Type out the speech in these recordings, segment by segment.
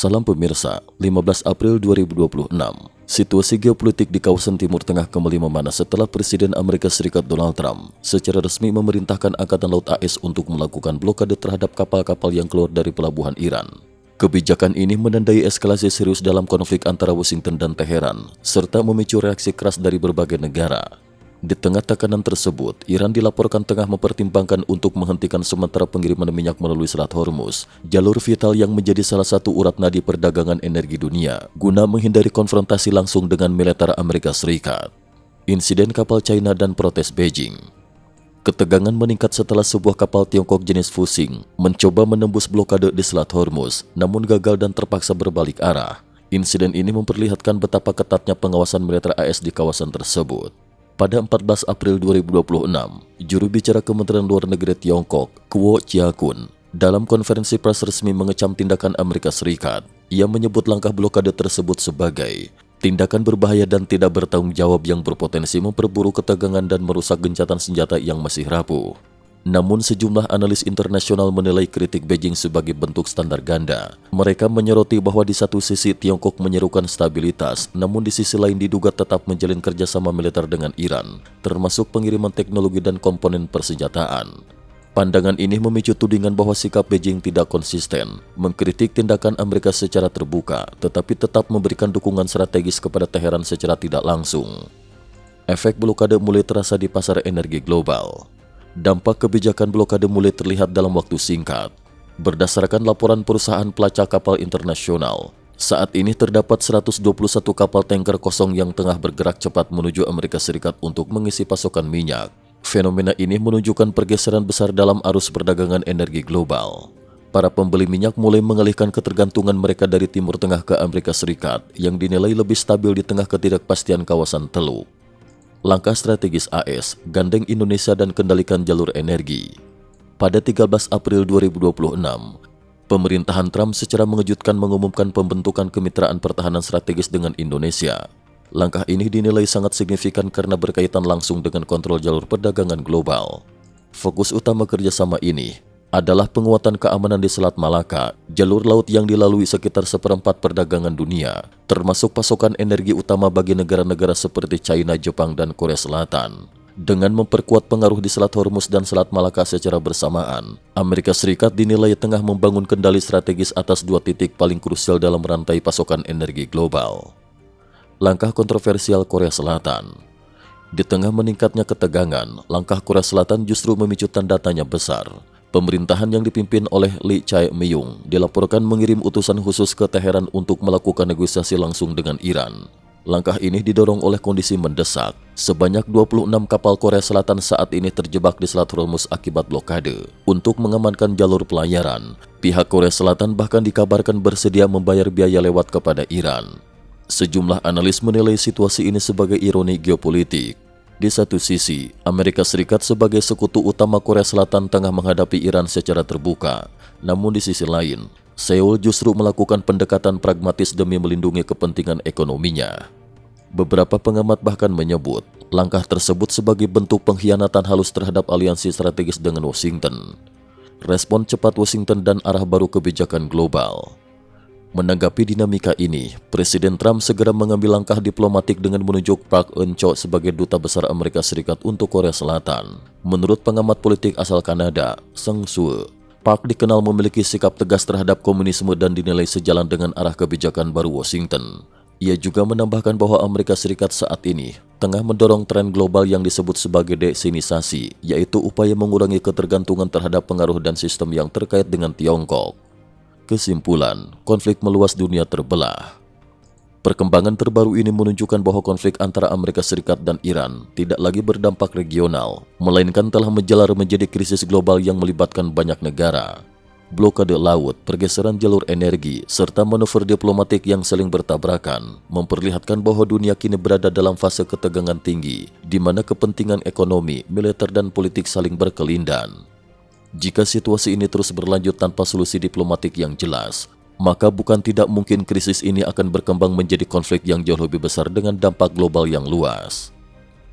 Salam pemirsa, 15 April 2026. Situasi geopolitik di kawasan Timur Tengah kembali memanas setelah Presiden Amerika Serikat Donald Trump secara resmi memerintahkan Angkatan Laut AS untuk melakukan blokade terhadap kapal-kapal yang keluar dari pelabuhan Iran. Kebijakan ini menandai eskalasi serius dalam konflik antara Washington dan Teheran, serta memicu reaksi keras dari berbagai negara. Di tengah tekanan tersebut, Iran dilaporkan tengah mempertimbangkan untuk menghentikan sementara pengiriman minyak melalui Selat Hormuz, jalur vital yang menjadi salah satu urat nadi perdagangan energi dunia, guna menghindari konfrontasi langsung dengan militer Amerika Serikat. Insiden kapal China dan protes Beijing. Ketegangan meningkat setelah sebuah kapal Tiongkok jenis Fuxing mencoba menembus blokade di Selat Hormuz, namun gagal dan terpaksa berbalik arah. Insiden ini memperlihatkan betapa ketatnya pengawasan militer AS di kawasan tersebut. Pada 14 April 2026, juru bicara Kementerian Luar Negeri Tiongkok, Guo Jiakun, dalam konferensi pers resmi mengecam tindakan Amerika Serikat. Ia menyebut langkah blokade tersebut sebagai tindakan berbahaya dan tidak bertanggung jawab yang berpotensi memperburuk ketegangan dan merusak gencatan senjata yang masih rapuh. Namun sejumlah analis internasional menilai kritik Beijing sebagai bentuk standar ganda. Mereka menyoroti bahwa di satu sisi Tiongkok menyerukan stabilitas, namun di sisi lain diduga tetap menjalin kerjasama militer dengan Iran, termasuk pengiriman teknologi dan komponen persenjataan. Pandangan ini memicu tudingan bahwa sikap Beijing tidak konsisten, mengkritik tindakan Amerika secara terbuka, tetapi tetap memberikan dukungan strategis kepada Teheran secara tidak langsung. Efek blokade mulai terasa di pasar energi global. Dampak kebijakan blokade mulai terlihat dalam waktu singkat. Berdasarkan laporan perusahaan pelacak kapal internasional, saat ini terdapat 121 kapal tanker kosong yang tengah bergerak cepat menuju Amerika Serikat untuk mengisi pasokan minyak. Fenomena ini menunjukkan pergeseran besar dalam arus perdagangan energi global. Para pembeli minyak mulai mengalihkan ketergantungan mereka dari Timur Tengah ke Amerika Serikat yang dinilai lebih stabil di tengah ketidakpastian kawasan Teluk. Langkah strategis AS, gandeng Indonesia dan kendalikan jalur energi. Pada 13 April 2026, pemerintahan Trump secara mengejutkan mengumumkan pembentukan kemitraan pertahanan strategis dengan Indonesia. Langkah ini dinilai sangat signifikan karena berkaitan langsung dengan kontrol jalur perdagangan global. Fokus utama kerjasama ini adalah penguatan keamanan di Selat Malaka, jalur laut yang dilalui sekitar seperempat perdagangan dunia, termasuk pasokan energi utama bagi negara-negara seperti China, Jepang, dan Korea Selatan. Dengan memperkuat pengaruh di Selat Hormuz dan Selat Malaka secara bersamaan, Amerika Serikat dinilai tengah membangun kendali strategis atas dua titik paling krusial dalam rantai pasokan energi global. Langkah kontroversial Korea Selatan. Di tengah meningkatnya ketegangan, langkah Korea Selatan justru memicu tanda tanya besar. Pemerintahan yang dipimpin oleh Lee Chae-myung dilaporkan mengirim utusan khusus ke Teheran untuk melakukan negosiasi langsung dengan Iran. Langkah ini didorong oleh kondisi mendesak. Sebanyak 26 kapal Korea Selatan saat ini terjebak di Selat Hormuz akibat blokade. Untuk mengamankan jalur pelayaran, pihak Korea Selatan bahkan dikabarkan bersedia membayar biaya lewat kepada Iran. Sejumlah analis menilai situasi ini sebagai ironi geopolitik. Di satu sisi, Amerika Serikat sebagai sekutu utama Korea Selatan tengah menghadapi Iran secara terbuka. Namun di sisi lain, Seoul justru melakukan pendekatan pragmatis demi melindungi kepentingan ekonominya. Beberapa pengamat bahkan menyebut langkah tersebut sebagai bentuk pengkhianatan halus terhadap aliansi strategis dengan Washington. Respon cepat Washington dan arah baru kebijakan global. Menanggapi dinamika ini, Presiden Trump segera mengambil langkah diplomatik dengan menunjuk Park Eun-chol sebagai Duta Besar Amerika Serikat untuk Korea Selatan. Menurut pengamat politik asal Kanada, Sung Sue, Park dikenal memiliki sikap tegas terhadap komunisme dan dinilai sejalan dengan arah kebijakan baru Washington. Ia juga menambahkan bahwa Amerika Serikat saat ini tengah mendorong tren global yang disebut sebagai desinisasi, yaitu upaya mengurangi ketergantungan terhadap pengaruh dan sistem yang terkait dengan Tiongkok. Kesimpulan, konflik meluas, dunia terbelah. Perkembangan terbaru ini menunjukkan bahwa konflik antara Amerika Serikat dan Iran tidak lagi berdampak regional, melainkan telah menjalar menjadi krisis global yang melibatkan banyak negara. Blokade laut, pergeseran jalur energi, serta manuver diplomatik yang saling bertabrakan memperlihatkan bahwa dunia kini berada dalam fase ketegangan tinggi, di mana kepentingan ekonomi, militer, dan politik saling berkelindan. Jika situasi ini terus berlanjut tanpa solusi diplomatik yang jelas, maka bukan tidak mungkin krisis ini akan berkembang menjadi konflik yang jauh lebih besar dengan dampak global yang luas.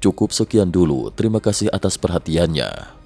Cukup sekian dulu, terima kasih atas perhatiannya.